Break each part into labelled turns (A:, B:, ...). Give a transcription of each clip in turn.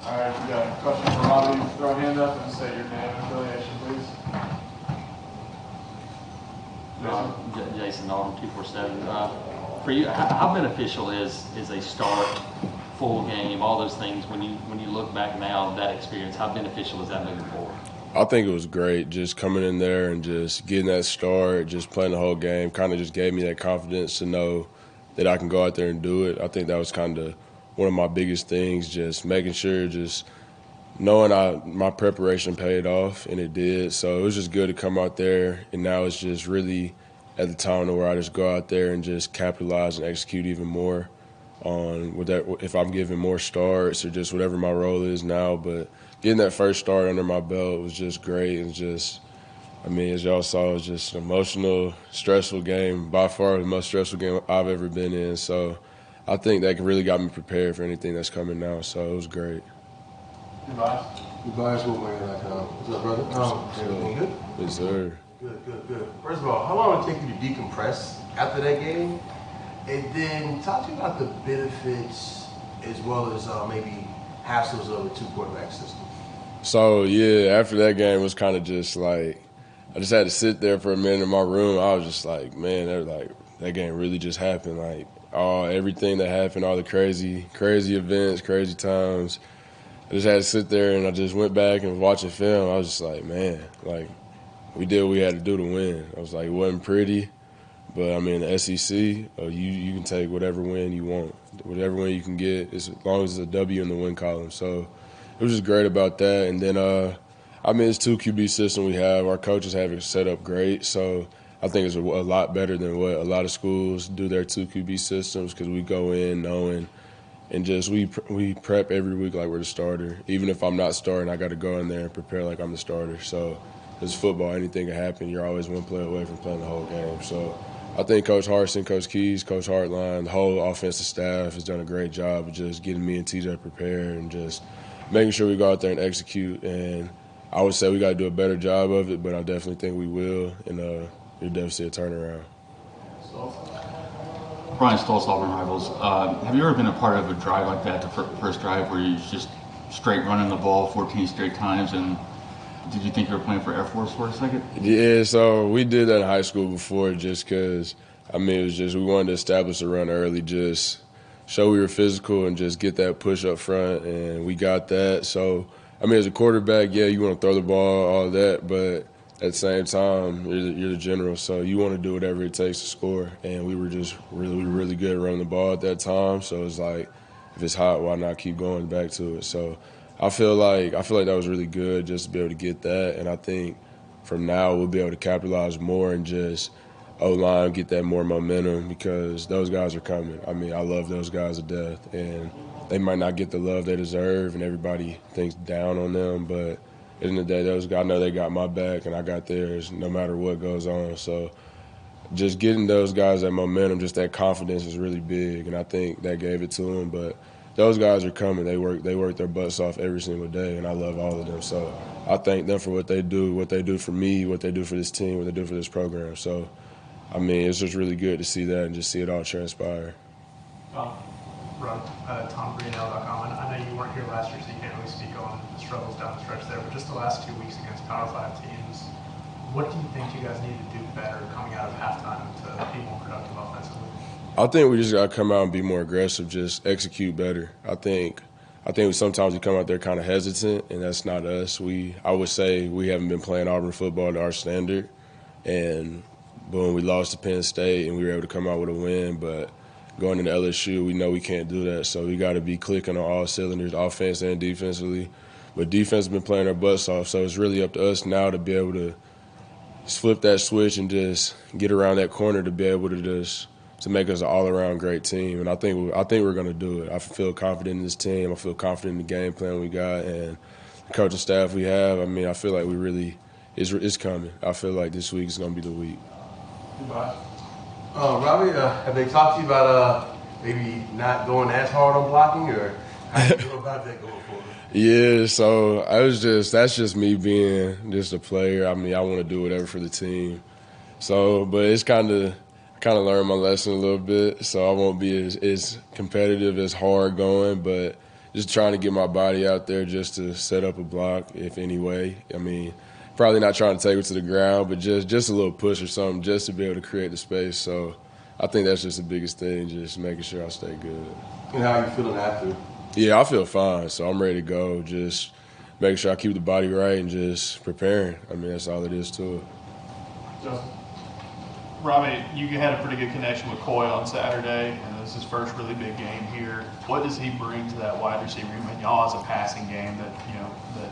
A: All right, we got a question for Robby. Throw a hand up and say your name and affiliation, please.
B: Jason, Auburn 247. For you, how beneficial is a start, full game, all those things when you look back now, that experience? How beneficial is that moving forward?
C: I think it was great just coming in there and just getting that start, just playing the whole game. Kind of just gave me that confidence to know that I can go out there and do it. I think that was kind of one of my biggest things, just making sure, just knowing my preparation paid off, and it did. So it was just good to come out there, and now it's just really at the time to where I just go out there and just capitalize and execute even more on with that, if I'm giving more starts or just whatever my role is now. But getting that first start under my belt was just great. And just, I mean, as y'all saw, it was just an emotional, stressful game, by far the most stressful game I've ever been in. So I think that really got me prepared for anything that's coming now. So it was great.
A: Goodbye.
D: Goodbye, SportsMania.com. What's up, brother? Everything good?
C: Yes, sir.
D: Good. First of all, how long did it take you to decompress after that game? And then talk to me about the benefits as well as maybe hassles of a two-quarterback system.
C: So, yeah, after that game, it was kind of just like, I just had to sit there for a minute in my room. I was just like, man, that game really just happened. Like, everything that happened, all the crazy events, crazy times. I just had to sit there, and I just went back and was watching film. I was just like, man, like, we did what we had to do to win. I was like, it wasn't pretty, but, I mean, the SEC, you can take whatever win you want, whatever win you can get, as long as it's a W in the win column. So it was just great about that. And then, I mean, it's 2 QB system we have. Our coaches have it set up great, so I think it's a lot better than what a lot of schools do their 2 QB systems, because we go in knowing and just we prep every week like we're the starter. Even if I'm not starting, I got to go in there and prepare like I'm the starter. So it's football. Anything can happen. You're always one play away from playing the whole game. So I think Coach Harsin, Coach Keys, Coach Hartline, the whole offensive staff has done a great job of just getting me and TJ prepared and just making sure we go out there and execute. And I would say we got to do a better job of it, but I definitely think we will, and you'll definitely see a turnaround.
E: Brian Stoltz, Auburn Rivals. Have you ever been a part of a drive like that, the first drive, where you just straight running the ball 14 straight times? And did you think you were playing for Air Force for a second?
C: Yeah, so we did that in high school before, just because, I mean, it was just we wanted to establish a run early, just show we were physical and just get that push up front, and we got that. So, I mean, as a quarterback, yeah, you want to throw the ball, all that, but at the same time, you're the general, so you want to do whatever it takes to score. And we were just really good at running the ball at that time. So it's like, if it's hot, why not keep going back to it? So I feel like that was really good just to be able to get that. And I think from now we'll be able to capitalize more and just O-line, get that more momentum, because those guys are coming. I mean, I love those guys to death, and they might not get the love they deserve, and everybody thinks down on them, but at the end of the day, those guys, I know they got my back and I got theirs no matter what goes on. So just getting those guys that momentum, just that confidence is really big, and I think that gave it to them. But those guys are coming. They work their butts off every single day, and I love all of them. So I thank them for what they do for me, what they do for this team, what they do for this program. So, I mean, it's just really good to see that and just see it all transpire.
A: TomBrunel.com. I know you weren't here last year, so you can't really speak on the struggles down the stretch there, but just the last 2 weeks against Power 5 teams, what do you think you guys need to do better coming out of halftime to be more productive offensively?
C: I think we just got to come out and be more aggressive, just execute better. I think sometimes we come out there kind of hesitant, and that's not us. I would say we haven't been playing Auburn football to our standard, and boom, we lost to Penn State, and we were able to come out with a win, but going into LSU, we know we can't do that, so we got to be clicking on all cylinders, offense and defensively. But defense has been playing our butts off, so it's really up to us now to be able to flip that switch and just get around that corner to be able to make us an all-around great team. And I think we're going to do it. I feel confident in this team. I feel confident in the game plan we got and the coaching staff we have. I mean, I feel like we really it's coming. I feel like this week is going to be the week.
A: Goodbye.
D: Robby, have they talked to you about maybe not going as hard on blocking, or how do you feel about that going forward?
C: Yeah, so that's just me being just a player. I mean, I want to do whatever for the team. So, but it's kind of learned my lesson a little bit. So I won't be as competitive, as hard going. But just trying to get my body out there just to set up a block, if any way. I mean, probably not trying to take it to the ground, but just a little push or something just to be able to create the space. So I think that's just the biggest thing, just making sure I stay good.
D: And how are you feeling after?
C: Yeah, I feel fine, so I'm ready to go. Just making sure I keep the body right and just preparing. I mean, that's all it is to it.
F: Justin. Robby, you had a pretty good connection with Coy on Saturday, and this is his first really big game here. What does he bring to that wide receiver room and y'all as a passing game that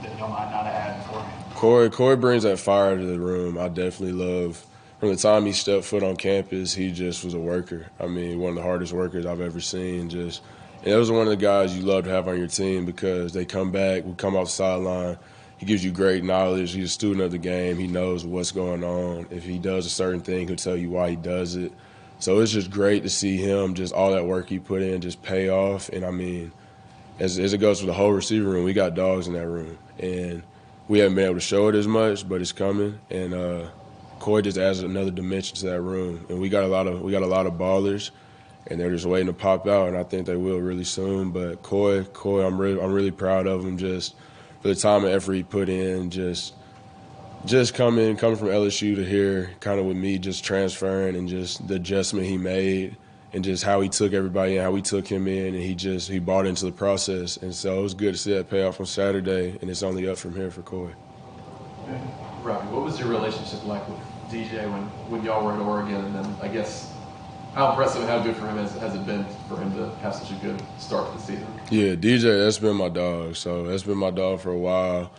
F: that y'all might not have had beforehand?
C: Coy brings that fire to the room. I definitely love. From the time he stepped foot on campus, he just was a worker. I mean, one of the hardest workers I've ever seen. And those are one of the guys you love to have on your team because they come back, we come off the sideline. He gives you great knowledge. He's a student of the game. He knows what's going on. If he does a certain thing, he'll tell you why he does it. So it's just great to see him, just all that work he put in, just pay off. And, I mean, as it goes for the whole receiver room, we got dogs in that room. And we haven't been able to show it as much, but it's coming. And Coy just adds another dimension to that room. And we got a lot of ballers, and they're just waiting to pop out, and I think they will really soon. But Coy, I'm really proud of him just for the time and effort he put in, just coming from LSU to here, kind of with me just transferring and just the adjustment he made and just how he took everybody in, how we took him in, and he bought into the process. And so it was good to see that pay off on Saturday, and it's only up from here for Coy.
G: Robby, what was your relationship like with DJ when y'all were in Oregon? And then I guess how impressive and how good for him has it been for him to have such a good start to the season?
C: Yeah, DJ, that's been my dog. So that's been my dog for a while.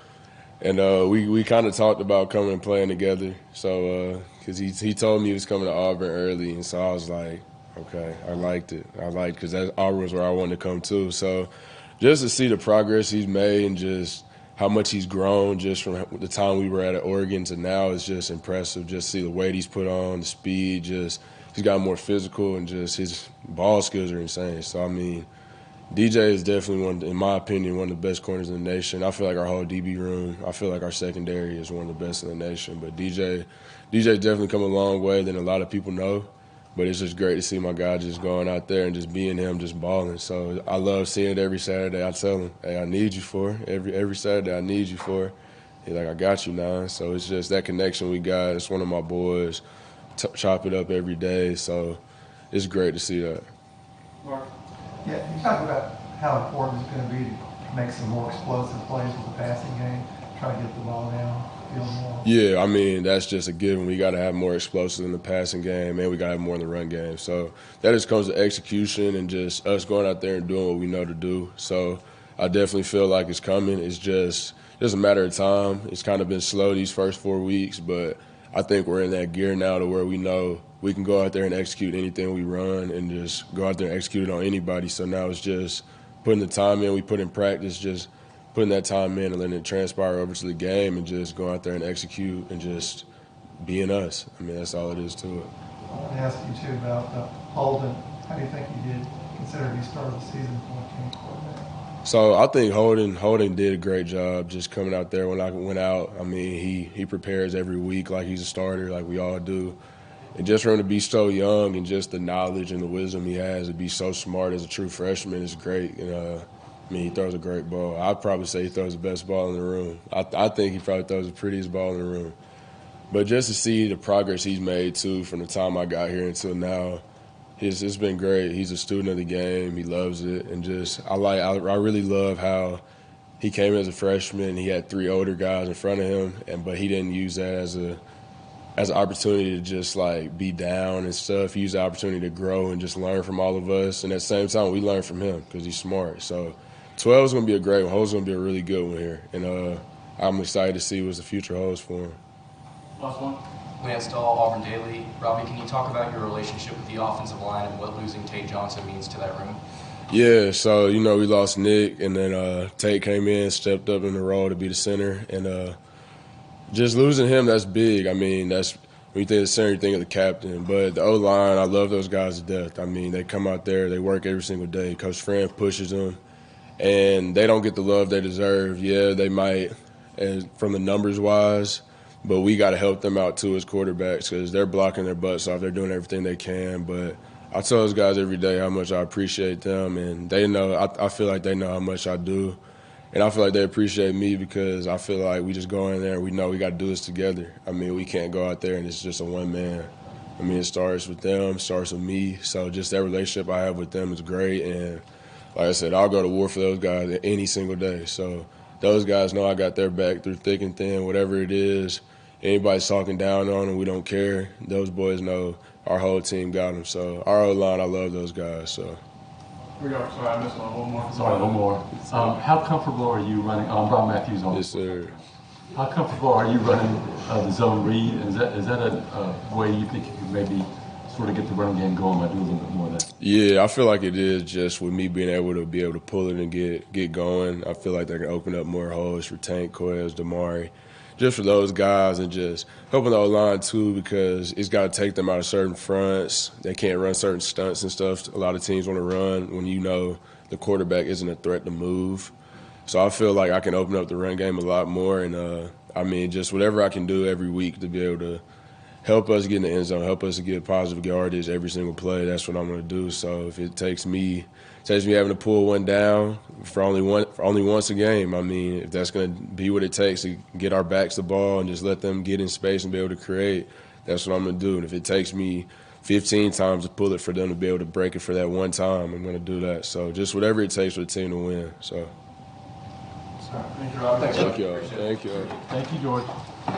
C: And we kind of talked about coming and playing together. So because he told me he was coming to Auburn early, and so I was like, okay, I liked it. Because Auburn was where I wanted to come to. So just to see the progress he's made and just how much he's grown just from the time we were at Oregon to now is just impressive. Just see the weight he's put on, the speed, he's got more physical, and just his ball skills are insane. So, I mean, DJ is definitely in my opinion, one of the best corners in the nation. I feel like our whole DB room, I feel like our secondary is one of the best in the nation. But DJ's definitely come a long way than a lot of people know. But it's just great to see my guy just going out there and just being him, just balling. So I love seeing it every Saturday. I tell him, hey, I need you for it. Every Saturday I need you for it. He's like, I got you now. So it's just that connection we got. It's one of my boys. Chop it up every day. So it's great to see that.
F: Mark?
H: Yeah, you talk about how important it's going to be to make some more explosive plays with the passing game, try to get the ball down.
C: Yeah, I mean, that's just a given. We got to have more explosives in the passing game, and we got to have more in the run game. So that just comes to execution and just us going out there and doing what we know to do. So I definitely feel like it's coming. It's just a matter of time. It's kind of been slow these first 4 weeks, but I think we're in that gear now to where we know we can go out there and execute anything we run and just go out there and execute it on anybody. So now it's just putting the time in we put in practice, just putting that time in and letting it transpire over to the game and just go out there and execute and just being us. I mean, that's all it is to it.
H: I want to ask you, too, about Holden. How do you think he did, considering he started the season for a team coordinator?
C: So I think Holden did a great job just coming out there when I went out. I mean, he prepares every week like he's a starter, like we all do. And just for him to be so young and just the knowledge and the wisdom he has to be so smart as a true freshman is great. And, I mean, he throws a great ball. I'd probably say he throws the best ball in the room. I think he probably throws the prettiest ball in the room. But just to see the progress he's made, too, from the time I got here until now, it's been great. He's a student of the game. He loves it. And just I really love how he came as a freshman. He had 3 older guys in front of him, but he didn't use that as an opportunity to just, like, be down and stuff. He used the opportunity to grow and just learn from all of us. And at the same time, we learn from him because he's smart. So 12 is going to be a great one. Holds going to be a really good one here. And I'm excited to see what the future holds for him.
F: Last one.
I: Lance Dahl, Auburn Daily. Robby, can you talk about your relationship with the offensive line and what losing Tate Johnson means to that room?
C: Yeah, so, we lost Nick, and then Tate came in, stepped up in the role to be the center. And just losing him, that's big. I mean, that's when you think of the center, you think of the captain. But the O-line, I love those guys to death. I mean, they come out there, they work every single day. Coach Friend pushes them. And they don't get the love they deserve. Yeah, they might, from the numbers-wise, but we got to help them out, too, as quarterbacks because they're blocking their butts off. They're doing everything they can. But I tell those guys every day how much I appreciate them, and they know. I feel like they know how much I do, and I feel like they appreciate me because I feel like we just go in there and we know we got to do this together. I mean, we can't go out there and it's just a one man. I mean, it starts with them, starts with me. So just that relationship I have with them is great, and like I said, I'll go to war for those guys any single day. So those guys know I got their back through thick and thin, whatever it is. Anybody's talking down on them, we don't care. Those boys know our whole team got them. So our O-line, I love those guys. So.
F: We go. Sorry, I missed one more.
J: Sorry, one more. How comfortable are you running? Brian Matthews on.
C: Yes, sir.
J: How comfortable are you running the zone read? Is that a way you think you can maybe sort of get the running game going by doing a little bit more of that?
C: Yeah, I feel like it is just with me being able to pull it and get going. I feel like they can open up more holes for Tank, Coyles, Damari, just for those guys, and just helping the O-line too, because it's got to take them out of certain fronts. They can't run certain stunts and stuff a lot of teams want to run when you know the quarterback isn't a threat to move. So I feel like I can open up the run game a lot more, and I mean, just whatever I can do every week to be able to help us get in the end zone, help us to get positive yardage every single play. That's what I'm going to do. So if it takes me having to pull one down for only once a game, I mean, if that's going to be what it takes to get our backs the ball and just let them get in space and be able to create, that's what I'm going to do. And if it takes me 15 times to pull it for them to be able to break it for that one time, I'm going to do that. So just whatever it takes for the team to win. So.
F: Thank you, Rob.
C: Thank you all. Thank you.
J: Thank you, George.